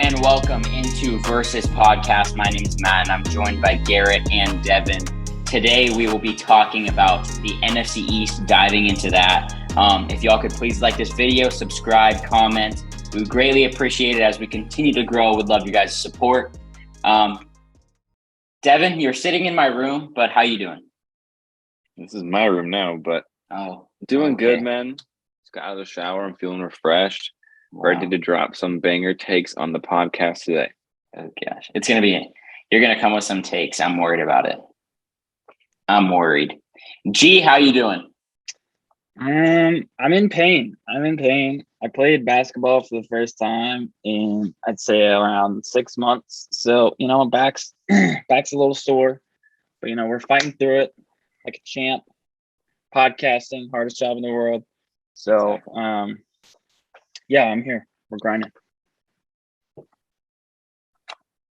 and welcome into Versus Podcast. My name is Matt, and I'm joined by Garrett and Devin. Today, we will be talking about the NFC East, diving into that. If y'all could please like this video, subscribe, comment. We would greatly appreciate it as we continue to grow. Would love you guys' support. Devin, you're sitting in my room, but how you doing? This is my room now, but doing good, man. Just got out of the shower. I'm feeling refreshed. Wow. Ready to drop some banger takes on the podcast today. Oh gosh, you're gonna come with some takes. I'm worried about it. I'm worried. G, how you doing? I'm in pain. I played basketball for the first time in, I'd say, around 6 months. So, back's a little sore, but we're fighting through it like a champ. Podcasting, hardest job in the world. So, yeah, I'm here. We're grinding.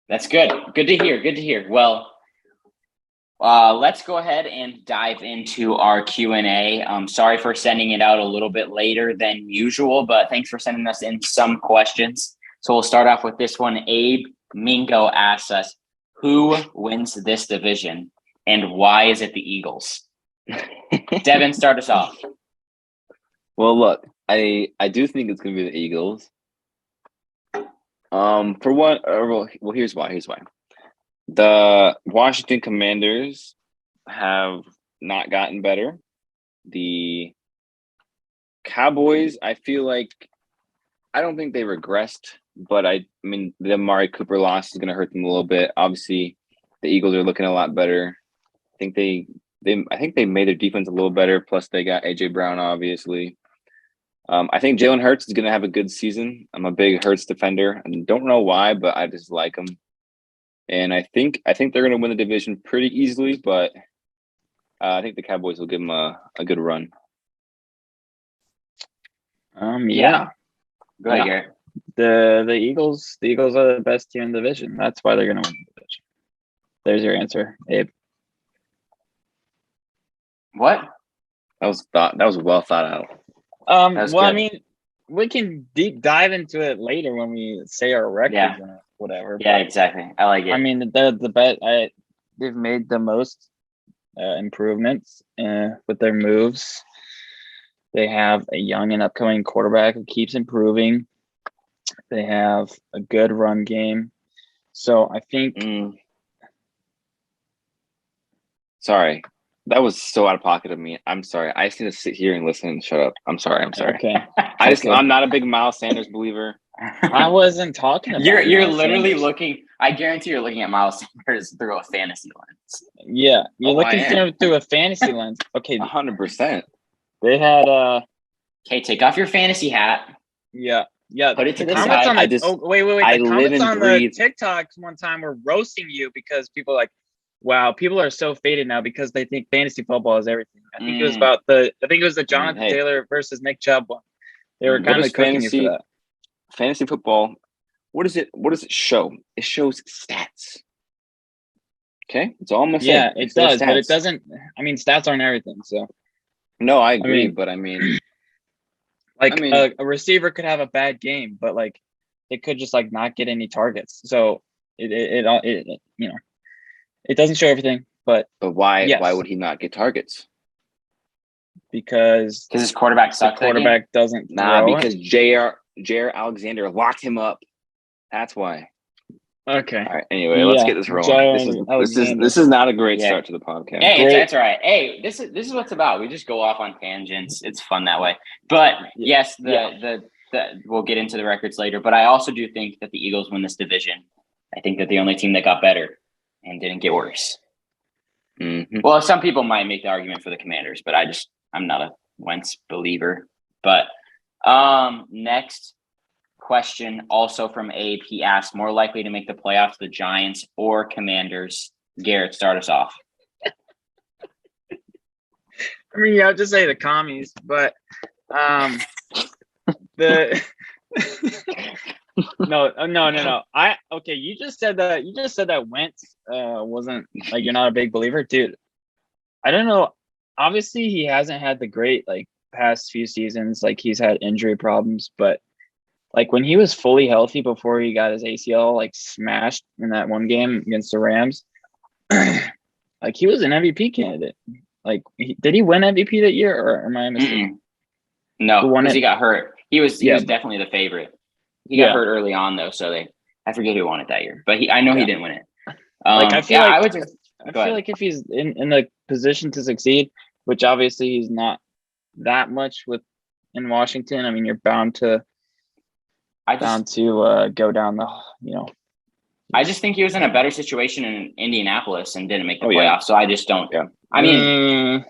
That's good. Good to hear. Well, let's go ahead and dive into our Q&A. Sorry for sending it out a little bit later than usual, but thanks for sending us in some questions. So we'll start off with this one. Abe Mingo asks us, who wins this division and why is it the Eagles? Devin, start us off. Well, look, I do think it's going to be the Eagles. For one, well, here's why. The Washington Commanders have not gotten better. The Cowboys, I feel like, I don't think they regressed, but I mean, the Amari Cooper loss is going to hurt them a little bit. Obviously, the Eagles are looking a lot better. I think they made their defense a little better. Plus, they got AJ Brown, obviously. I think Jalen Hurts is going to have a good season. I'm a big Hurts defender. I don't know why, but I just like him. And I think they're going to win the division pretty easily, but I think the Cowboys will give them a good run. Yeah. Go ahead, Garrett. The Eagles are the best team in the division. That's why they're going to win the division. There's your answer, Abe. What? That was well thought out. Well, good. I mean, we can deep dive into it later when we say our records and whatever. Yeah, but, exactly. I like it. I mean, they're the best. They've made the most improvements with their moves. They have a young and upcoming quarterback who keeps improving. They have a good run game. So I think. Sorry. That was so out of pocket of me. I'm sorry. I just need to sit here and listen and shut up. I'm sorry. Okay. I'm not a big Miles Sanders believer. I wasn't talking about. You're Miles literally Sanders. looking. I guarantee you're looking at Miles Sanders through a fantasy lens. Yeah, you're looking through a fantasy lens. Okay, 100%. they had Okay, take off your fantasy hat. Yeah. Put it to the comments side. wait. I The live comments and on breathe. the TikToks one time were roasting you because people are like, wow, people are so faded now because they think fantasy football is everything. I think it was the Jonathan Taylor versus Nick Chubb one. They were kind of cooking you for that. Fantasy football, what does it show? It shows stats. Okay? It's all I'm saying. Yeah, it does, but it doesn't. I mean, stats aren't everything. So no, I agree, but I mean, a receiver could have a bad game, but like they could just like not get any targets. So it doesn't show everything, but why? Yes. Why would he not get targets? Because his quarterback sucks. The quarterback doesn't. Because J.R. Alexander locked him up. That's why. Okay. All right. Anyway, let's get this rolling. This is not a great start to the podcast. Hey, that's all right. Hey, this is what it's about. We just go off on tangents. It's fun that way. But yes, we'll get into the records later. But I also do think that the Eagles win this division. I think that the only team that got better and didn't get worse. Mm-hmm. Well, some people might make the argument for the Commanders, but I'm not a Wentz believer. But next question, also from Abe, he asked, more likely to make the playoffs, the Giants or Commanders? Garrett, start us off. I mean, you have to say the commies, but the no. You just said that Wentz wasn't, like, you're not a big believer, dude. I don't know. Obviously, he hasn't had the great, like, past few seasons. Like, he's had injury problems, but like when he was fully healthy before he got his ACL like smashed in that one game against the Rams, like he was an MVP candidate. Like, did he win MVP that year, or am I mistaken? No, Who won because it? he got hurt. He was Yeah. definitely the favorite. He Yeah. got hurt early on though, so I forget who won it that year. But I know he didn't win it. Like I feel like I would just I go feel ahead. like if he's in the position to succeed, which obviously he's not that much in Washington. I mean, you're bound to go down the, you know. I just think he was in a better situation in Indianapolis and didn't make the Oh, yeah. playoffs. So I just don't. Yeah. I mean,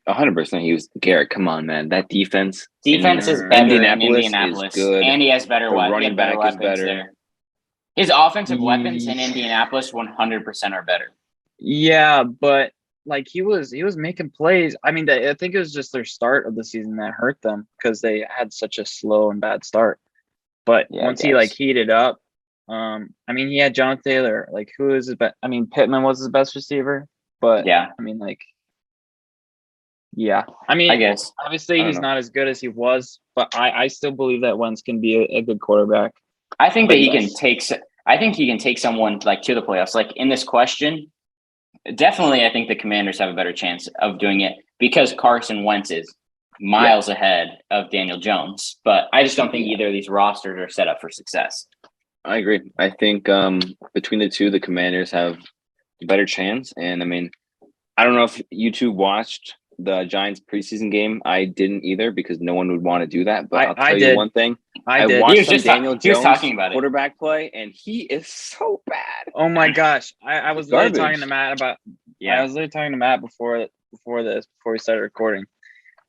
100%. He was Garrett. Come on, man. That defense is better in Indianapolis, is good. And he has better weapons. Running back is better. There. His offensive weapons in Indianapolis 100% are better. Yeah, but like he was making plays. I mean, I think it was just their start of the season that hurt them because they had such a slow and bad start. But once he like heated up, I mean, he had John Taylor. Like, who is his best? I mean, Pittman was his best receiver, but I mean, like, I mean, I guess obviously he's not as good as he was, but I still believe that Wentz can be a good quarterback. I think that he can take. I think he can take someone like to the playoffs. Like in this question, definitely, I think the Commanders have a better chance of doing it because Carson Wentz is miles ahead of Daniel Jones. But I just don't think either of these rosters are set up for success. I agree. I think between the two, the Commanders have a better chance. And I mean, I don't know if you two watched the Giants preseason game. I didn't either because no one would want to do that. But I'll tell you one thing. I watched Daniel Jones quarterback play, and he is so bad. Oh my gosh! I was literally talking to Matt about. Yeah, I was literally talking to Matt before we started recording,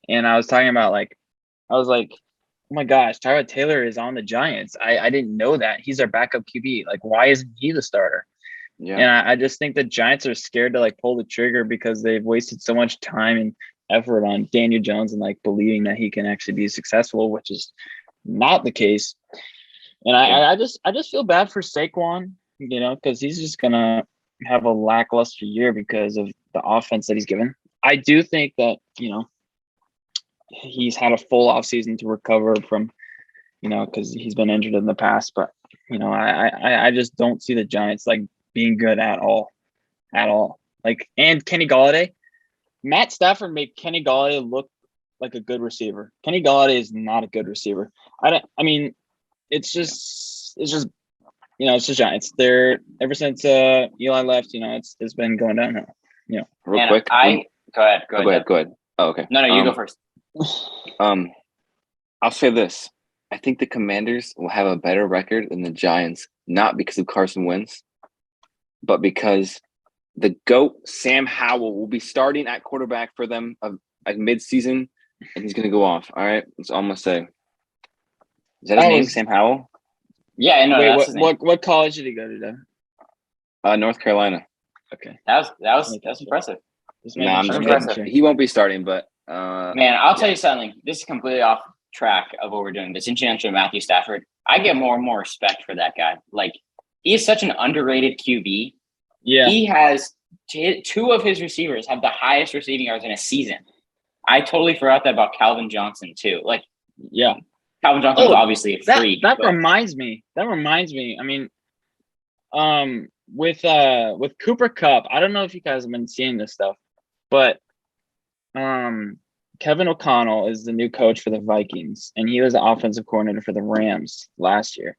and I was talking about I was like, oh my gosh, Tyrod Taylor is on the Giants. I didn't know that he's our backup QB. Like, why isn't he the starter? Yeah, and I just think the Giants are scared to like pull the trigger because they've wasted so much time and effort on Daniel Jones and like believing that he can actually be successful, which is not the case. And I just feel bad for Saquon, you know, because he's just gonna have a lackluster year because of the offense that he's given. I do think that, you know, he's had a full offseason to recover from, you know, because he's been injured in the past. But, you know, I just don't see the Giants like being good at all. Like, and Kenny Golladay, Matt Stafford made Kenny Golladay look like a good receiver. Kenny Golladay is not a good receiver. I mean, it's just you know, it's the Giants. They're ever since Eli left, you know, it's been going downhill. You know, real quick. Go ahead. Oh, okay. No, you go first. I'll say this. I think the Commanders will have a better record than the Giants, not because of Carson Wentz, but because the GOAT, Sam Howell, will be starting at quarterback for them at midseason, and he's going to go off. All right? That's all I'm going to say. Is that his name, Sam Howell? Yeah, no. Wait, what college did he go to, then? North Carolina. Okay. That's impressive. I'm just impressive. He won't be starting, but man, I'll tell you something. This is completely off track of what we're doing. This in conjunction with Matthew Stafford. I get more and more respect for that guy. Like, he is such an underrated QB. Yeah. He has two of his receivers have the highest receiving yards in a season. I totally forgot that about Calvin Johnson too. Like, yeah, Calvin Johnson is obviously a freak. That reminds me. I mean, with Cooper Kupp, I don't know if you guys have been seeing this stuff, but Kevin O'Connell is the new coach for the Vikings, and he was the offensive coordinator for the Rams last year.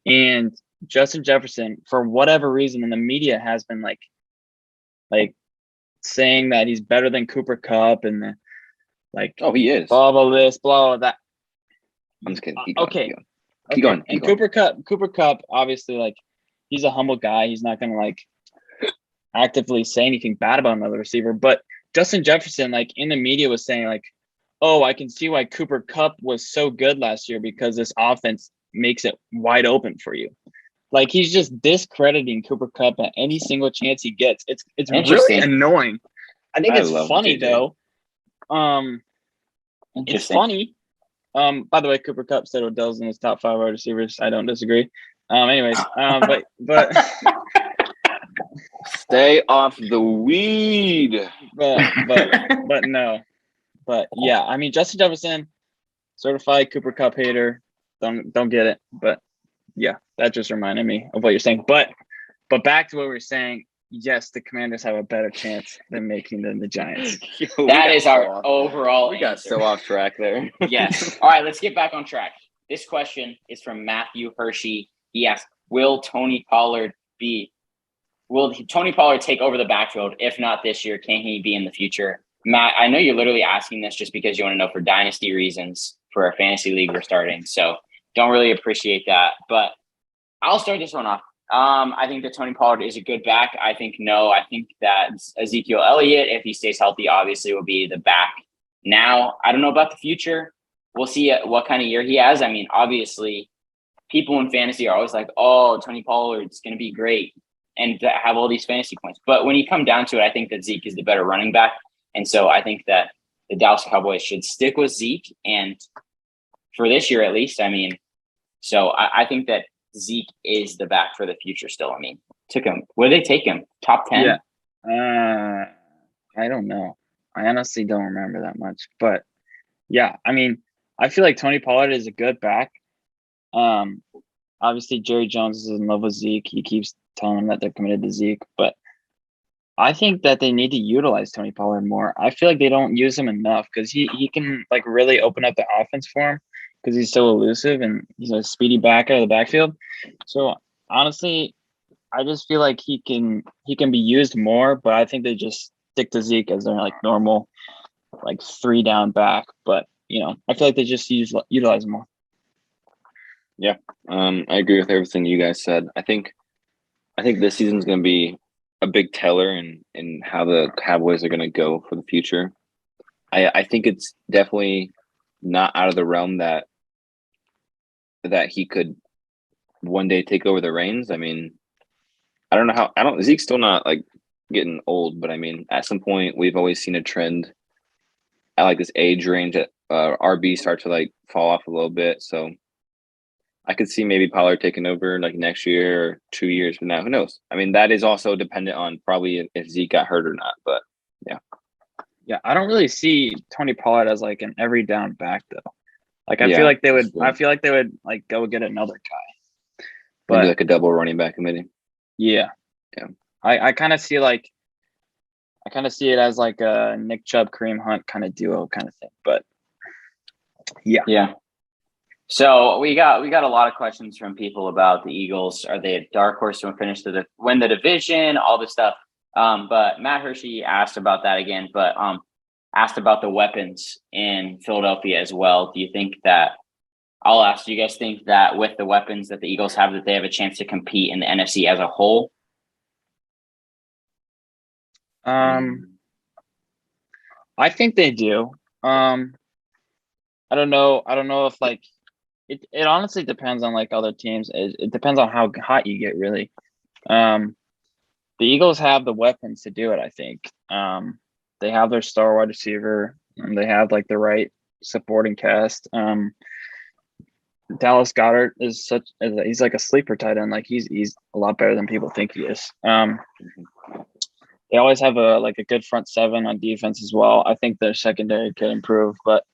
And Justin Jefferson, for whatever reason, in the media has been like saying that he's better than Cooper Kupp and he is blah blah this, blah blah that. I'm just kidding. Keep going. Cooper Kupp, obviously, like, he's a humble guy. He's not gonna like actively say anything bad about another receiver. But Justin Jefferson, like, in the media was saying like, oh, I can see why Cooper Kupp was so good last year because this offense makes it wide open for you. Like, he's just discrediting Cooper Kupp at any single chance he gets. It's really annoying. I think it's funny though. It's funny. By the way, Cooper Kupp said Odell's in his top 5 wide receivers. I don't disagree. Anyways, but stay off the weed. But no. But yeah, I mean, Justin Jefferson, certified Cooper Kupp hater. Don't get it. But yeah, that just reminded me of what you're saying. But back to what we were saying. Yes, the Commanders have a better chance than making than the Giants. That is our overall We got answer. so off track there. Yes. All right, let's get back on track. This question is from Matthew Hershey. He asked, will Tony Pollard take over the backfield? If not this year, can he be in the future? Matt, I know you're literally asking this just because you want to know for dynasty reasons for a fantasy league we're starting. So don't really appreciate that. But I'll start this one off. I think that Tony Pollard is a good back. I think no. I think that Ezekiel Elliott, if he stays healthy, obviously will be the back. Now, I don't know about the future. We'll see what kind of year he has. I mean, obviously, people in fantasy are always like, oh, Tony Pollard's going to be great and have all these fantasy points. But when you come down to it, I think that Zeke is the better running back. And so I think that the Dallas Cowboys should stick with Zeke. And for this year, at least, I mean, so I think that Zeke is the back for the future still. I mean, where did they take him? Top 10? Yeah. I don't know. I honestly don't remember that much. But yeah, I mean, I feel like Tony Pollard is a good back. Obviously Jerry Jones is in love with Zeke. He keeps telling them that they're committed to Zeke, but I think that they need to utilize Tony Pollard more. I feel like they don't use him enough because he can like really open up the offense for him because he's so elusive and he's a speedy back out of the backfield. So honestly, I just feel like he can be used more, but I think they just stick to Zeke as their like normal like 3-down back. But I feel like they just utilize him more. Yeah, I agree with everything you guys said. I think this season's going to be a big teller in how the Cowboys are going to go for the future. I think it's definitely not out of the realm that he could one day take over the reins. I mean, I don't know how. Zeke's still not like getting old, but I mean, at some point we've always seen a trend at like this age range that RB start to like fall off a little bit. So I could see maybe Pollard taking over like next year or 2 years from now. Who knows? I mean, that is also dependent on probably if Zeke got hurt or not. But yeah. Yeah, I don't really see Tony Pollard as like an every down back though. Like I feel like they would. I feel like they would like go get another guy. But maybe like a double running back committee. Yeah. I kind of see it as like a Nick Chubb, Kareem Hunt kind of duo kind of thing. But yeah. So we got a lot of questions from people about the Eagles. Are they a dark horse to win the division? All this stuff. But Matt Hershey asked about that again, but asked about the weapons in Philadelphia as well. Do you think that? I'll ask. Do you guys think that with the weapons that the Eagles have, that they have a chance to compete in the NFC as a whole? I think they do. I don't know if like it honestly depends on like other teams. It depends on how hot you get, really. The Eagles have the weapons to do it, I think. They have their star wide receiver and they have like the right supporting cast. Dallas Goedert is he's like a sleeper tight end. Like he's a lot better than people think he is. They always have a good front seven on defense as well. I think their secondary could improve, but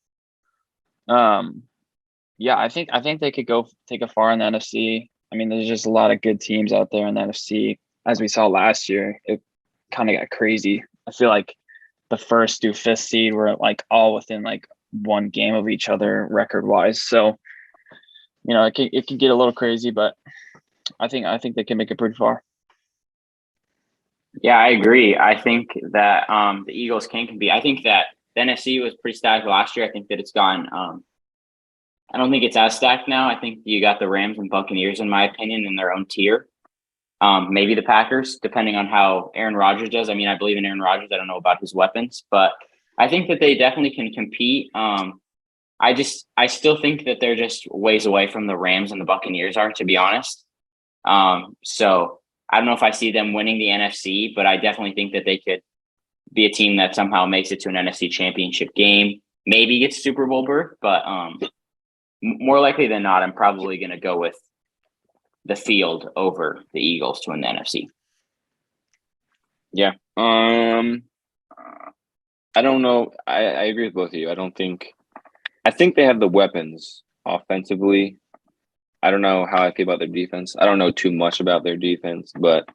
yeah, I think they could go take it far in the NFC. I mean, there's just a lot of good teams out there in the NFC. As we saw last year, it kind of got crazy. I feel like the 1st through 5th seed were like all within like one game of each other record wise. So, it can get a little crazy, but I think they can make it pretty far. Yeah, I agree. I think that the Eagles can compete. I think that the NFC was pretty stacked last year. I think that it's gone. I don't think it's as stacked now. I think you got the Rams and Buccaneers, in my opinion, in their own tier. Maybe the Packers, depending on how Aaron Rodgers does. I mean, I believe in Aaron Rodgers. I don't know about his weapons, but I think that they definitely can compete. I still think that they're just ways away from the Rams and the Buccaneers are, to be honest. So I don't know if I see them winning the NFC, but I definitely think that they could be a team that somehow makes it to an NFC championship game, maybe gets Super Bowl berth, but more likely than not, I'm probably going to go with the field over the Eagles to win the NFC. Yeah. I don't know. I agree with both of you. I think they have the weapons offensively I don't know how I feel about their defense. I don't know too much about their defense, but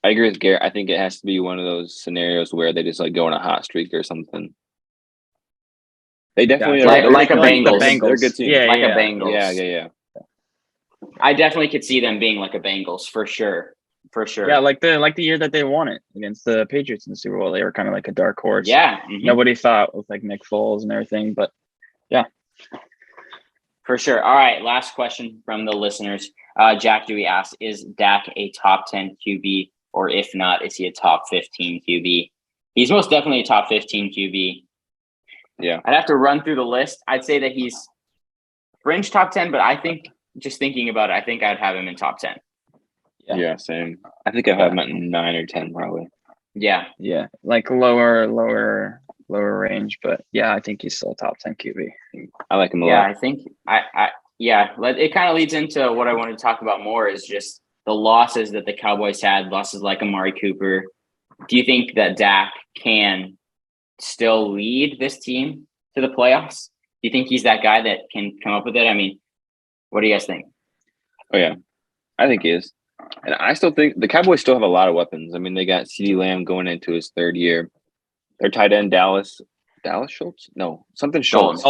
I agree with Garrett. I think it has to be one of those scenarios where they just like go on a hot streak or something. They definitely I feel are. like a the Bengals. They're a good team. Yeah, Like yeah. a Bengals. Yeah. I definitely could see them being like a Bengals for sure. For sure. Yeah, like the year that they won it against the Patriots in the Super Bowl, they were kind of like a dark horse. Yeah. Mhm. Nobody thought with like Nick Foles and everything, but yeah. For sure. All right. Last question from the listeners. Jack Dewey asks, is Dak a top 10 QB? Or if not, is he a top 15 QB? He's most definitely a top 15 QB. Yeah. I'd have to run through the list. I'd say that he's fringe top 10, but I think just thinking about it, I think I'd have him in top 10. Yeah, same. I think I have him at 9 or 10 probably. Yeah. Yeah. Like lower range, but yeah, I think he's still a top 10 QB. I like him a Yeah, lot. I think it kind of leads into what I wanted to talk about more is just the losses that the Cowboys had, losses like Amari Cooper. Do you think that Dak can still lead this team to the playoffs? Do you think he's that guy that can come up with it? I mean, what do you guys think? Oh yeah, I think he is. And I still think the Cowboys still have a lot of weapons. I mean, they got CeeDee Lamb going into his third year. Their tight end, Dallas Schultz? No, something Schultz.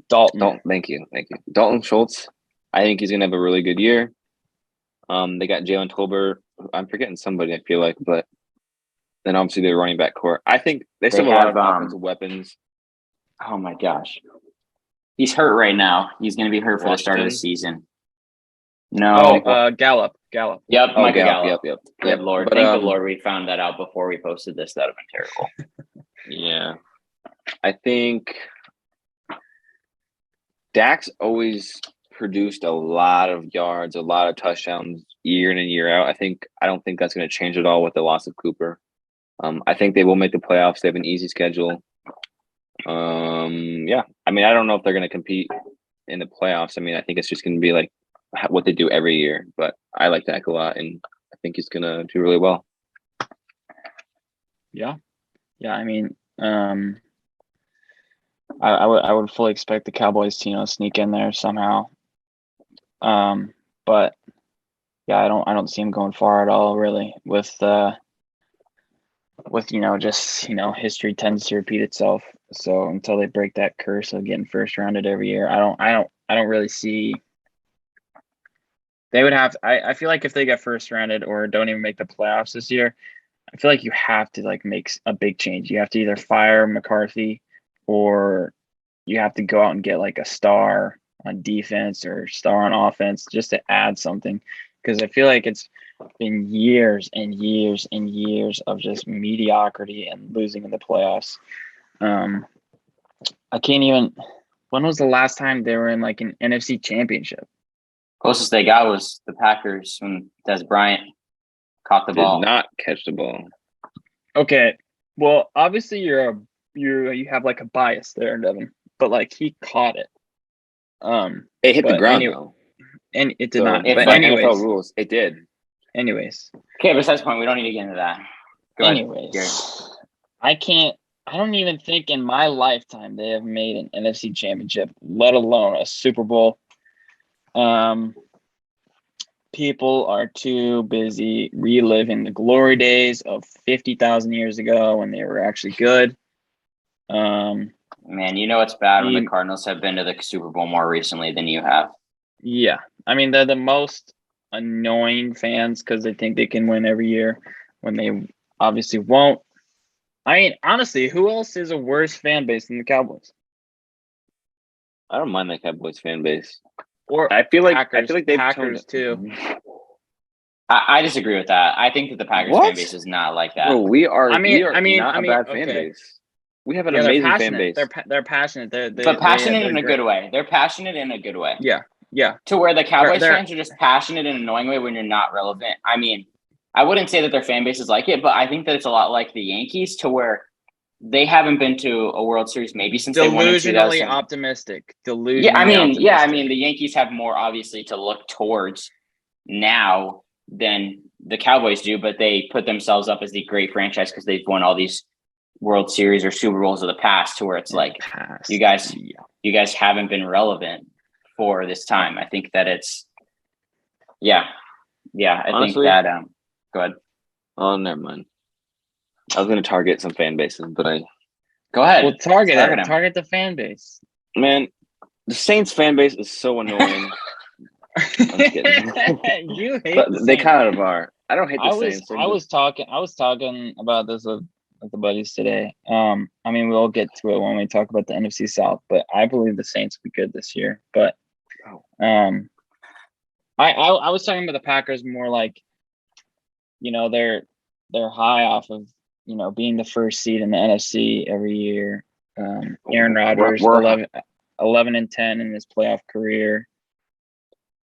Dalton. Thank you. Dalton Schultz. I think he's gonna have a really good year. They got Jalen Tolbert. I'm forgetting somebody, I feel like, but then obviously their running back core. I think they still have a lot of offensive weapons. Oh my gosh. He's hurt right now. He's gonna be hurt for the start of the Washington? season. No. Gallup. Yep, Oh, Michael Gallup. Yep. Good Lord. But, Thank the Lord we found that out before we posted this. That would have been terrible. Yeah. I think Dak's always produced a lot of yards, a lot of touchdowns year in and year out. I don't think that's going to change at all with the loss of Cooper. I think they will make the playoffs. They have an easy schedule. Yeah. I mean, I don't know if they're going to compete in the playoffs. I mean, I think it's just going to be like what they do every year. But I like Dak a lot, and I think he's going to do really well. Yeah. I mean, I would fully expect the Cowboys to sneak in there somehow. But yeah, I don't see him going far at all really with history tends to repeat itself. So until they break that curse of getting first rounded every year, I don't really see. They would have. I feel like if they get first rounded or don't even make the playoffs this year, I feel like you have to like make a big change. You have to either fire McCarthy or you have to go out and get like a star on defense or star on offense just to add something. Because I feel like it's been years and years and years of just mediocrity and losing in the playoffs. I can't even. When was the last time they were in like an NFC championship? Closest they got was the Packers when Des Bryant caught the ball. Did not catch the ball. Okay, well, obviously you have like a bias there, Devin, but like he caught it. It hit the ground though. And it did So, not. But But by anyways, NFL rules, it did. anyways, Okay, besides the point, we don't need to get into that. Go ahead, Gary. I don't even think in my lifetime they have made an NFC championship, let alone a Super Bowl. People are too busy reliving the glory days of 50,000 years ago when they were actually good. Man, you know it's bad when the Cardinals have been to the Super Bowl more recently than you have. Yeah. I mean, they're the most annoying fans because they think they can win every year when they obviously won't. I mean, honestly, who else is a worse fan base than the Cowboys? I don't mind the Cowboys fan base. Or I feel like they've Packers too. I disagree with that. I think that the Packers fan base is not like that. Bro, we are not a bad fan okay. base. We have an amazing fan base. They're passionate. But passionate in a good way. They're passionate in a good way. Yeah. To where the Cowboys fans are just passionate in an annoying way when you're not relevant. I mean, I wouldn't say that their fan base is like it, but I think that it's a lot like the Yankees to where they haven't been to a World Series maybe since they won in 2000. Delusionally optimistic. I mean, the Yankees have more obviously to look towards now than the Cowboys do, but they put themselves up as the great franchise because they've won all these World Series or Super Bowls of the past to where it's you guys haven't been relevant for this time. I think that it's Yeah. I Honestly, think that. Go ahead. Oh, never mind. I was going to target some fan bases, but Go ahead. Well, target him. Target the fan base. Man, the Saints fan base is so annoying. I'm just kidding. You hate But the they Saints. kind of are. I don't hate the Saints. I was talking about this with the buddies today. I mean, we'll get to it when we talk about the NFC South, but I believe the Saints will be good this year. But I was talking about the Packers more like, they're high off of, being the first seed in the NFC every year. Aaron Rodgers, 11-10 in his playoff career,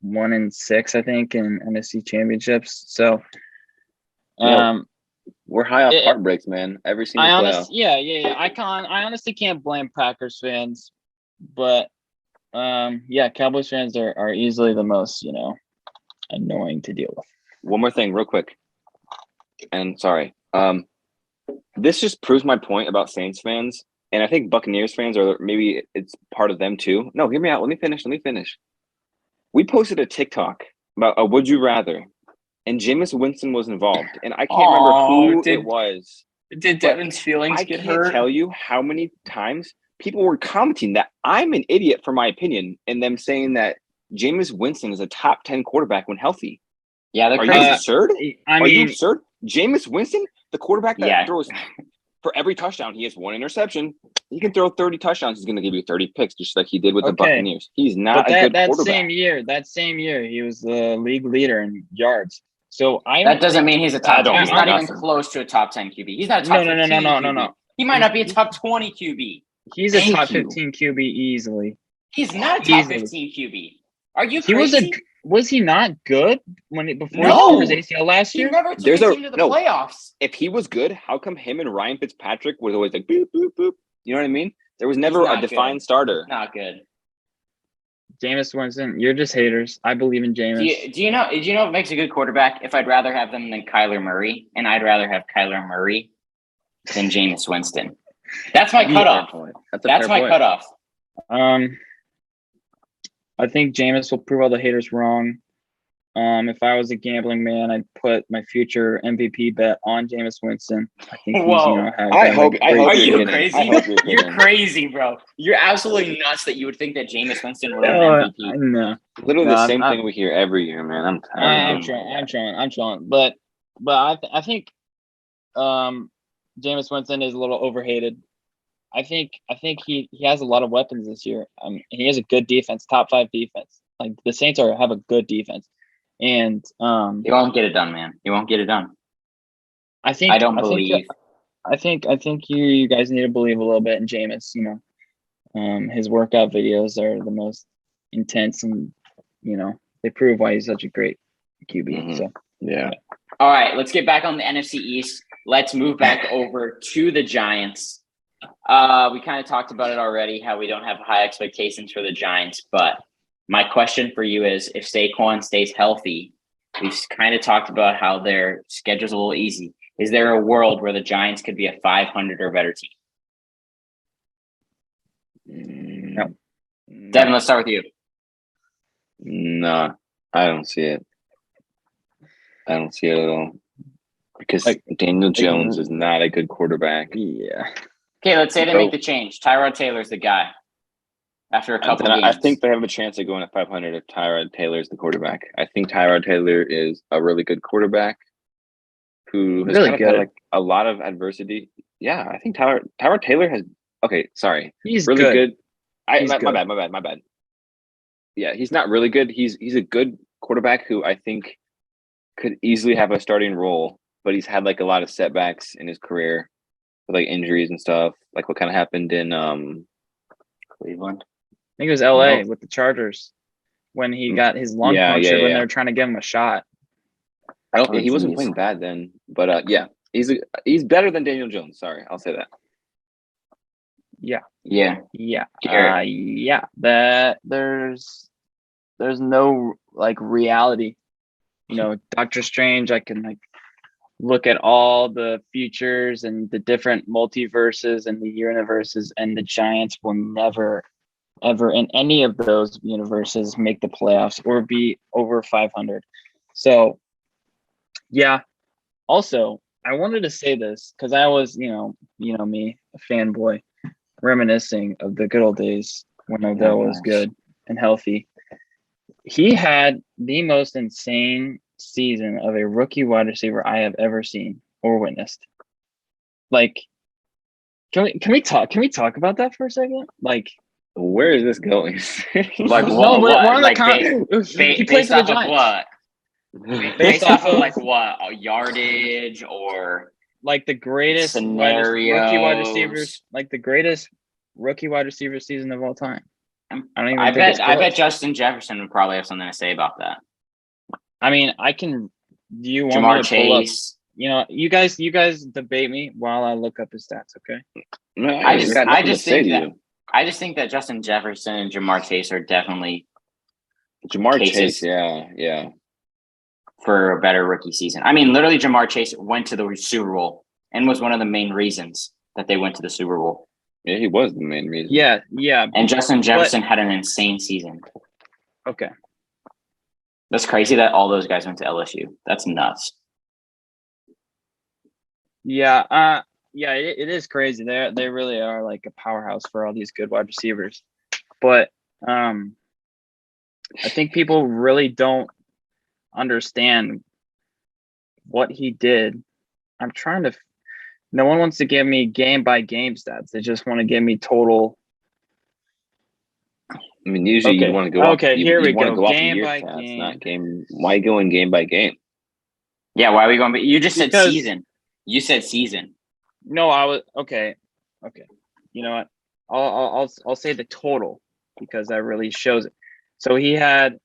1-6, I think, in NFC championships. So, we're high off heartbreaks, man. Every single playoff. I honestly can't blame Packers fans, but Cowboys fans are easily the most, annoying to deal with. One more thing, real quick. And sorry. This just proves my point about Saints fans. And I think Buccaneers fans maybe it's part of them too. No, hear me out. Let me finish. We posted a TikTok about a would you rather, and Jameis Winston was involved. And I can't remember who it was. Did Devin's feelings get hurt? I can't tell you how many times people were commenting that I'm an idiot for my opinion and them saying that Jameis Winston is a top 10 quarterback when healthy. Yeah, Are you absurd? Are you absurd? Jameis Winston, the quarterback that throws for every touchdown, he has one interception. He can throw 30 touchdowns. He's going to give you 30 picks, just like he did with the Buccaneers. He's not a good quarterback. That same year, he was the league leader in yards. So that doesn't mean he's a top 10. He's not even close to a top 10 QB. He's not a top 15 QB. No. He might not be a top 20 QB. He's a top 15 QB easily. He's not a top 15 QB. Are you crazy? Was he not good before he tore his ACL last year? He never took his team to the playoffs. If he was good, how come him and Ryan Fitzpatrick was always like boop boop boop? You know what I mean? There was never a defined starter. Not good. Jameis Winston, you're just haters. I believe in Jameis. Do you know what makes a good quarterback? If I'd rather have them than Kyler Murray, and I'd rather have Kyler Murray than Jameis Winston. That's my cutoff. That's my cutoff. I think Jameis will prove all the haters wrong. If I was a gambling man, I'd put my future MVP bet on Jameis Winston. I think he's, Are you crazy? You're crazy, bro. You're absolutely nuts that you would think that Jameis Winston would have an MVP. No. Literally the same thing we hear every year, man. I'm trying. But I think Jameis Winston is a little overhated. I think he has a lot of weapons this year. He has a good defense, top 5 defense. Like the Saints have a good defense, and he won't get it done, man. He won't get it done. I think you guys need to believe a little bit in Jameis. His workout videos are the most intense, and they prove why he's such a great QB. Mm-hmm. So yeah. All right, let's get back on the NFC East. Let's move back over to the Giants. We kind of talked about it already, how we don't have high expectations for the Giants, but my question for you is, if Saquon stays healthy, we've kind of talked about how their schedule's a little easy. Is there a world where the Giants could be a 500 or better team? No. Devin, let's start with you. No, I don't see it. I don't see it at all. Because Daniel Jones is not a good quarterback. Yeah. Okay, let's say they make the change. Tyrod Taylor's the guy. After a couple games. I think they have a chance of going to 500 if Tyrod Taylor's the quarterback. I think Tyrod Taylor is a really good quarterback who has had a lot of adversity. Yeah, I think Tyrod Taylor has. Okay, sorry. He's really good. My bad. Yeah, he's not really good. He's a good quarterback who I think could easily have a starting role, but he's had a lot of setbacks in his career with injuries and stuff. Like what kind of happened in Cleveland. I think it was LA with the Chargers when he got his lung punctured when they were trying to give him a shot. He wasn't playing bad then, but he's better than Daniel Jones. Sorry, I'll say that. Yeah. That there's no reality. Doctor Strange, I can look at all the futures and the different multiverses and the universes, and the Giants will never ever in any of those universes make the playoffs or be over 500. So, yeah. Also, I wanted to say this because I was, me, a fanboy, reminiscing of the good old days when Odell was good and healthy. He had the most insane season of a rookie wide receiver I have ever seen or witnessed. Like, can we talk about that for a second? Like, Where is this going? Like no, what? we're on the Like he played based for the off of Giants. what? Based Based off off of of like what? Yardage or like the greatest rookie wide receivers, like the greatest rookie wide receiver season of all time. I don't even think it's close. I bet Justin Jefferson would probably have something to say about that. I mean, I can. Do you want Jamar me to pull Chase. up? You guys debate me while I look up his stats. Okay. No, I just think that Justin Jefferson and Jamar Chase are definitely Jamar cases Chase. Yeah. for a better rookie season. I mean, literally, Jamar Chase went to the Super Bowl and was one of the main reasons that they went to the Super Bowl. Yeah, he was the main reason. Yeah. And Justin Jefferson had an insane season. Okay. That's crazy that all those guys went to LSU. That's nuts. Yeah. It is crazy. They really are like a powerhouse for all these good wide receivers. But I think people really don't understand what he did. I'm trying to. No one wants to give me game by game stats. They just want to give me total. I mean, usually you want to go. Here we go. Game by game, not game. Why going game by game? Yeah, why are we going? You just said season. You said season. No, I was okay. You know what? I'll say the total because that really shows it. So he had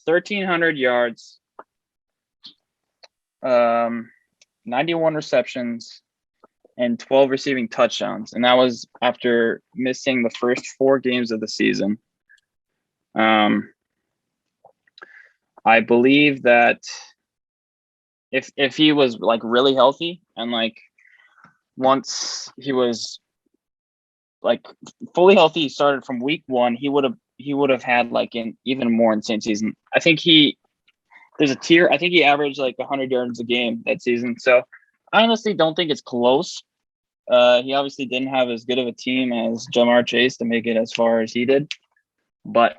1,300 yards, 91 receptions, and 12 receiving touchdowns, and that was after missing the first 4 games of the season. I believe that if he was like really healthy and like once he was like fully healthy, he started from week 1, he would have had like an even more insane season. I think there's a tier. I think he averaged like 100 yards a game that season. So I honestly don't think it's close. He obviously didn't have as good of a team as Jamar Chase to make it as far as he did. But,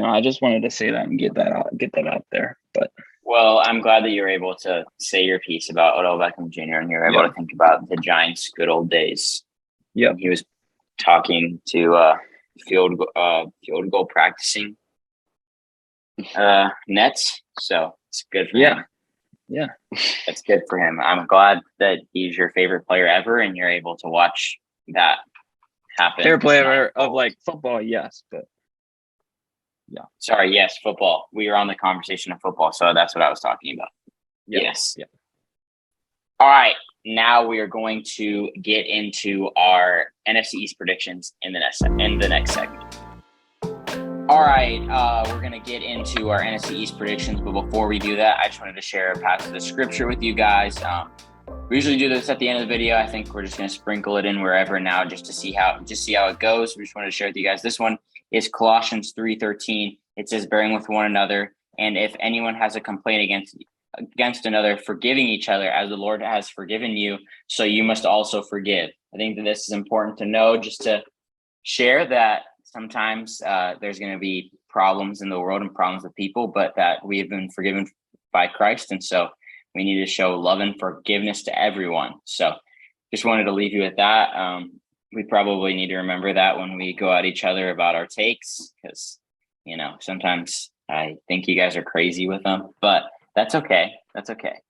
I just wanted to say that and get that out there. But well, I'm glad that you're able to say your piece about Odell Beckham Jr. and you're able to think about the Giants' good old days. Yeah, he was talking to field goal practicing nets, so it's good for him. Yeah, that's good for him. I'm glad that he's your favorite player ever, and you're able to watch that happen. Favorite player of like football, yes, but. Yeah. Sorry. Yes. Football. We were on the conversation of football. So that's what I was talking about. Yep. Yes. Yeah. All right. Now we are going to get into our NFC East predictions in the next segment. All right. We're going to get into our NFC East predictions. But before we do that, I just wanted to share a passage of scripture with you guys. We usually do this at the end of the video. I think we're just going to sprinkle it in wherever now just to see how it goes. We just wanted to share with you guys. This one is Colossians 3:13. It says, bearing with one another, and if anyone has a complaint against another, forgiving each other as the Lord has forgiven you, so you must also forgive. I think that this is important to know, just to share that sometimes there's going to be problems in the world and problems with people, but that we have been forgiven by Christ. And so we need to show love and forgiveness to everyone. So just wanted to leave you with that. We probably need to remember that when we go at each other about our takes, because, sometimes I think you guys are crazy with them, but that's okay. That's okay.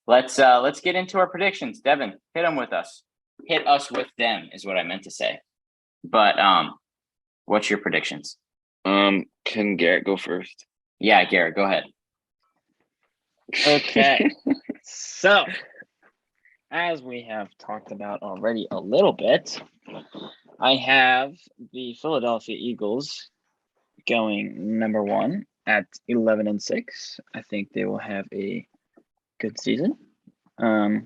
Let's get into our predictions. Devin, hit them with us. Hit us with them is what I meant to say. But what's your predictions? Can Garrett go first? Yeah, Garrett, go ahead. Okay. So, as we have talked about already a little bit, I have the Philadelphia Eagles going number 1 at 11-6. I think they will have a good season. I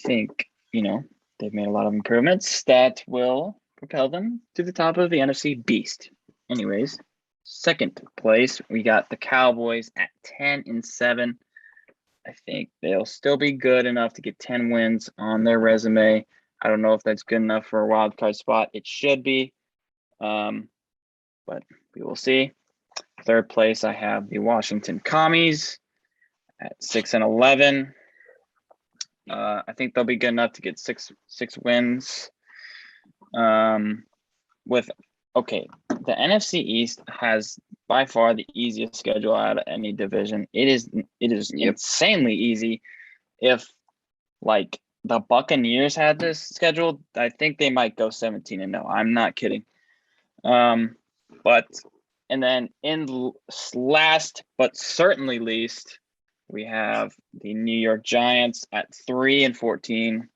think, they've made a lot of improvements that will propel them to the top of the NFC Beast. Anyways, second place, we got the Cowboys at 10-7. I think they'll still be good enough to get 10 wins on their resume. I don't know if that's good enough for a wild card spot. It should be, but we will see. Third place, I have the Washington Commies at 6-11. I think they'll be good enough to get six wins. The NFC East has by far the easiest schedule out of any division. It is insanely easy. If like the Buccaneers had this schedule, I think they might go 17-0. I'm not kidding. But and then in last but certainly least, we have the New York Giants at 3-14.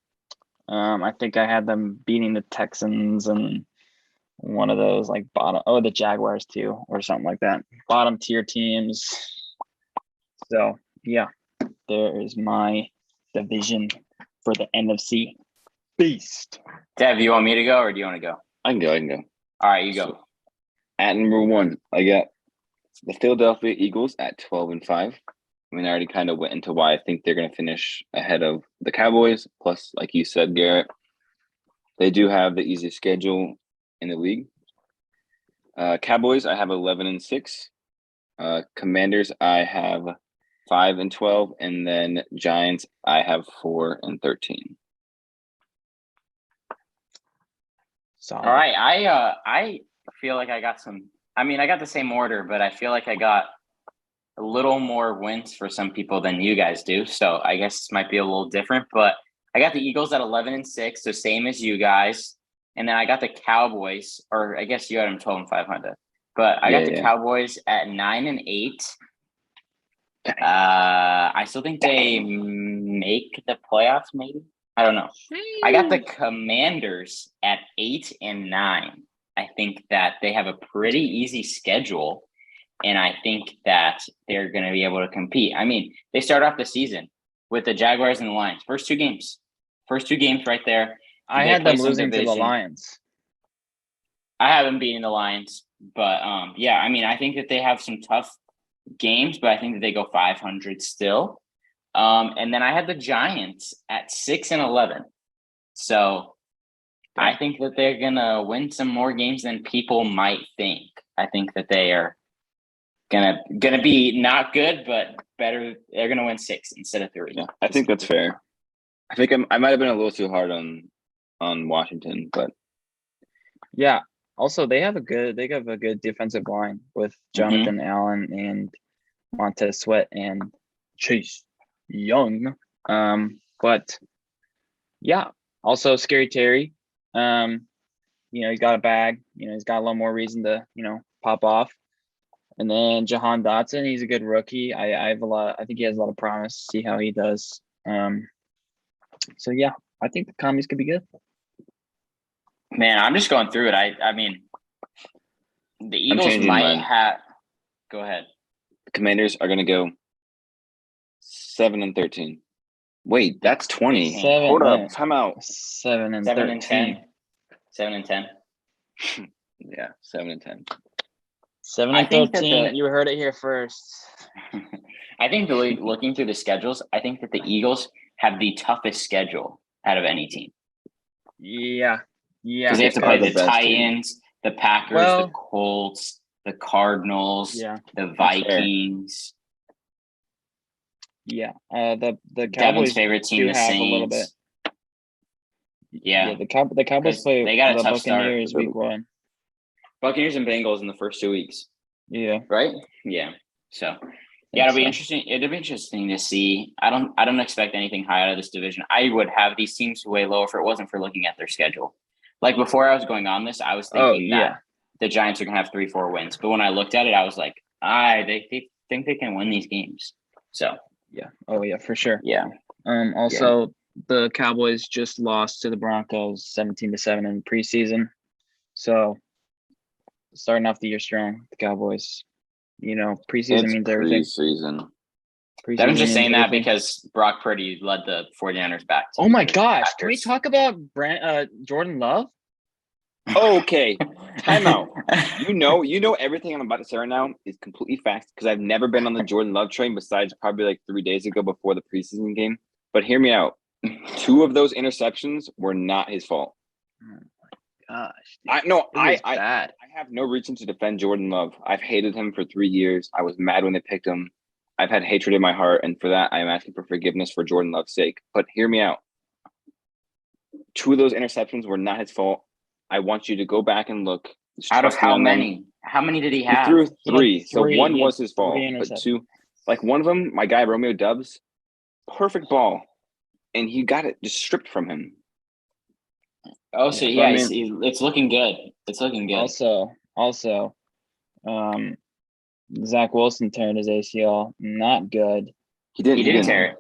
I think I had them beating the Texans and one of those like the Jaguars too, or something like that. Bottom tier teams. So yeah, there is my division for the NFC Beast. Dev, you want me to go or do you want to go? I can go. All right, you go. So, at number 1, I got the Philadelphia Eagles at 12-5. I mean, I already kind of went into why I think they're going to finish ahead of the Cowboys. Plus, like you said, Garrett, they do have the easiest schedule in the league. Cowboys, I have 11-6. Commanders, I have 5-12, and then Giants, I have 4-13. Solid. All right, I feel like I got some. I mean, I got the same order, but I feel like I got a little more wins for some people than you guys do. So I guess this might be a little different, but I got the Eagles at 11-6, so same as you guys. And then I got the Cowboys, or I guess you had them 12-500. But I got the Cowboys at 9-8. I still think they make the playoffs, maybe. I don't know. I got the Commanders at 8-9. I think that they have a pretty easy schedule, and I think that they're going to be able to compete. I mean, they start off the season with the Jaguars and the Lions. First two games right there. I had them losing to the Lions. I have them beating the Lions, but yeah, I mean, I think that they have some tough games, but I think that they go 500 still. And then I had the Giants at 6-11. So I think that they're gonna win some more games than people might think. I think that they are gonna be not good, but better. They're gonna win 6 instead of 3. Yeah, I think that's fair. I think I might have been a little too hard on Washington, but yeah. Also, they have a good defensive line with Jonathan Allen and Montez Sweat and Chase Young. But yeah, also Scary Terry. He's got a bag. He's got a little more reason to pop off. And then Jahan Dotson, he's a good rookie. I think he has a lot of promise. See how he does. So yeah, I think the Commies could be good. Man, I'm just going through it. I mean, the Eagles might have. Go ahead. The Commanders are going to go 7-13. Wait, that's 20. Hold up, time out. 7-13. 7-10. Yeah, 7-10. 7-13. You heard it here first. I think looking through the schedules, I think that the Eagles have the toughest schedule out of any team. Yeah. Because they have to play the Titans, the Packers, the Colts, the Cardinals, the Vikings. Yeah. The Cowboys' Devin's favorite team, the Saints. A little bit. Yeah. The Cowboys play they got a tough Buccaneers start. week 1. Buccaneers and Bengals in the first 2 weeks. Yeah. Right? Yeah. So it'll be interesting. It'll be interesting to see. I don't expect anything high out of this division. I would have these teams way low if it wasn't for looking at their schedule. Like before I was going on this, I was thinking that the Giants are gonna have 3-4 wins. But when I looked at it, I was like, they think they can win these games. So yeah. Oh yeah, for sure. Yeah. Also the Cowboys just lost to the Broncos 17-7 in preseason. So starting off the year strong, the Cowboys. Preseason means everything. Preseason. I'm just saying that because Brock Purdy led the 49ers back. Oh my gosh. Can we talk about Jordan Love? Okay, time out. You know everything I'm about to say right now is completely facts because I've never been on the Jordan Love train besides probably like 3 days ago before the preseason game. But hear me out. 2 of those interceptions were not his fault. Oh my gosh. I bad. have no reason to defend Jordan Love. I've hated him for 3 years. I was mad when they picked him. I've had hatred in my heart, and for that, I am asking for forgiveness for Jordan Love's sake. But hear me out. 2 of those interceptions were not his fault. I want you to go back and look. Just Out of trust me how on them. many? How many did he He have? threw He had 3. So three. one He had was his fault, 3 but interceptions. 2, like one of them, my guy Romeo Dubs, perfect ball, and he got it just stripped from him. Oh, so Yeah, yeah, so, I mean- it's looking good. It's looking good. Also, Zach Wilson tearing his ACL. Not good. He didn't. He didn't tear it.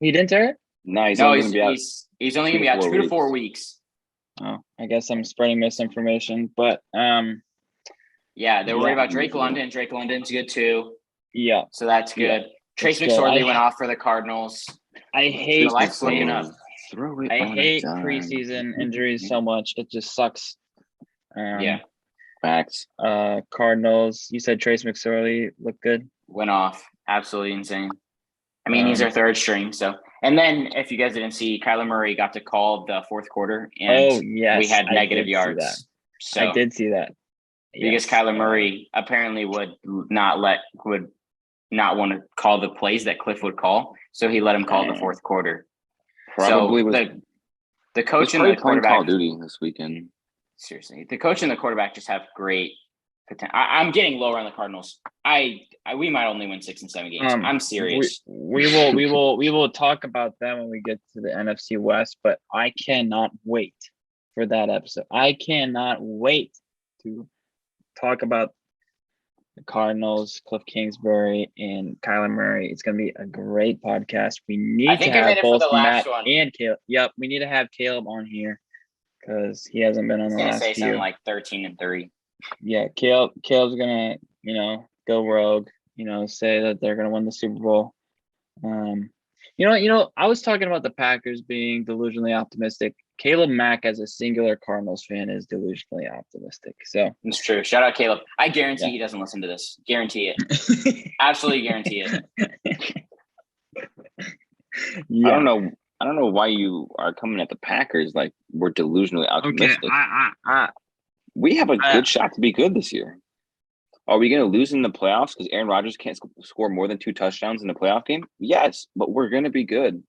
He didn't tear it? No, he's No, only he's going to be out. he's only 2 gonna be to out 4 2 to 4 weeks. Oh, I guess I'm spreading misinformation. But Yeah, they're worried Yeah. about Drake London. Drake London's good too, yeah, so that's good. Trace it's good. McSorley went off for the Cardinals. I hate So life's looking up. Throw it I on a hate dime. preseason injuries so much. It just sucks. Yeah, Facts. Cardinals. You said Trace McSorley looked good. went off. Absolutely insane. I mean, he's Um, our third string. So, and then if you guys didn't see, Kyler Murray got to call the fourth quarter, and Oh yes, we had I negative did see yards. that. So I did see that. because Yes. Kyler Murray apparently would not want to call the plays that Cliff would call, so he let him call the fourth quarter. Probably so was the coach was and probably the playing Call of quarterback. Duty this weekend. Seriously, the coach and the quarterback just have great potential. I'm getting lower on the Cardinals. We might only win 6 and 7 games. I'm serious. We will talk about that when we get to the NFC West, but I cannot wait for that episode. I cannot wait to talk about the Cardinals, Cliff Kingsbury, and Kyler Murray. It's going to be a great podcast. We need I to think I'm have in it for both the last Matt one. and Caleb. Yep, we need to have Caleb on here because he hasn't been on I'm the gonna last say few. something like 13 and 3. Yeah, Caleb's gonna, go rogue, say that they're gonna win the Super Bowl. I was talking about the Packers being delusionally optimistic. Caleb Mack, as a singular Cardinals fan, is delusionally optimistic. So It's true. Shout out Caleb. I guarantee Yeah. he doesn't listen to this. Guarantee it. Absolutely guarantee it. yeah. I don't know why you are coming at the Packers like we're delusionally Okay. optimistic. We have a good shot to be good this year. Are we going to lose in the playoffs because Aaron Rodgers can't score more than 2 touchdowns in a playoff game? Yes, but we're going to be good.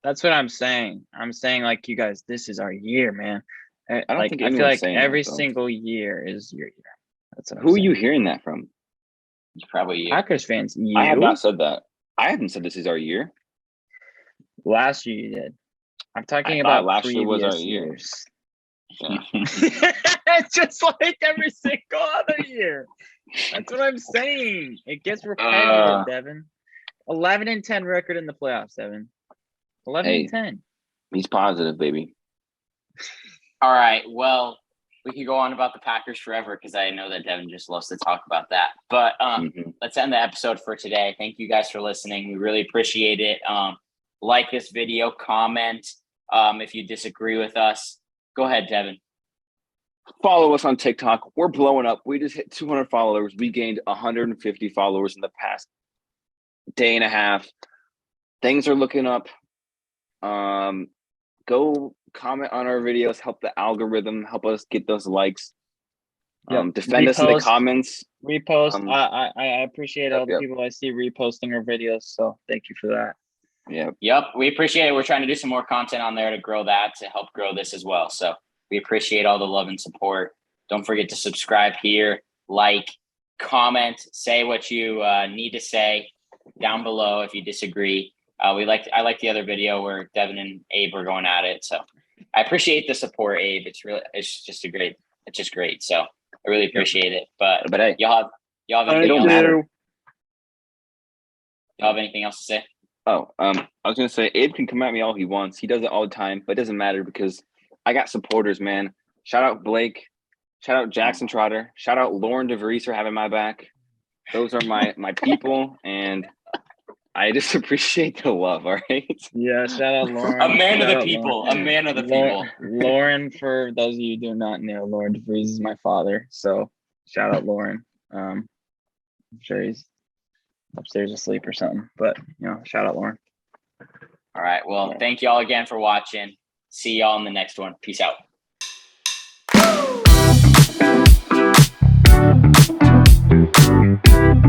That's what I'm saying. I'm saying, like, you guys, this is our year, man. I don't think I feel anyone's like saying every that, though. single year is your year. That's what I'm Who are saying. you hearing that from? It's probably you. Packers fans, you. I have not said that. I haven't said this is our year. Last year you did. I'm talking I thought about last year was our previous year. years. Yeah. It's just like every single other year. That's what I'm saying. It gets repetitive, Devin. 11-10 record in the playoffs, Devin. 11-10. He's positive, baby. All right. Well, we could go on about the Packers forever because I know that Devin just loves to talk about that. But let's end the episode for today. Thank you guys for listening. We really appreciate it. Like this video, comment if you disagree with us. Go ahead, Devin. Follow us on TikTok. We're blowing up. We just hit 200 followers. We gained 150 followers in the past day and a half. Things are looking up. Go comment on our videos. Help the algorithm. Help us get those likes. Defend us in the comments. Repost. I appreciate all the people I see reposting our videos. So thank you for that. Yep. We appreciate it. We're trying to do some more content on there to grow that, to help grow this as well. So we appreciate all the love and support. Don't forget to subscribe here, like, comment, say what you need to say down below if you disagree. I like the other video where Devin and Abe were going at it. So I appreciate the support, Abe. It's just great. So I really appreciate it. But hey, y'all have anything else? matter. Y'all have anything else to say? I was gonna say Abe can come at me all he wants. He does it all the time, but it doesn't matter because I got supporters, man. Shout out Blake. Shout out Jackson Trotter. Shout out Lauren DeVries for having my back. Those are my people, and I just appreciate the love. All right. Yeah, shout out Lauren. A man of Shout the out people. Lauren. A man of the people. Lauren, for those of you who do not know, Lauren DeVries is my father. So shout out Lauren. I'm sure he's upstairs asleep or something. But shout out Lauren. All right. Well, thank you all again for watching. See y'all in the next one. Peace out.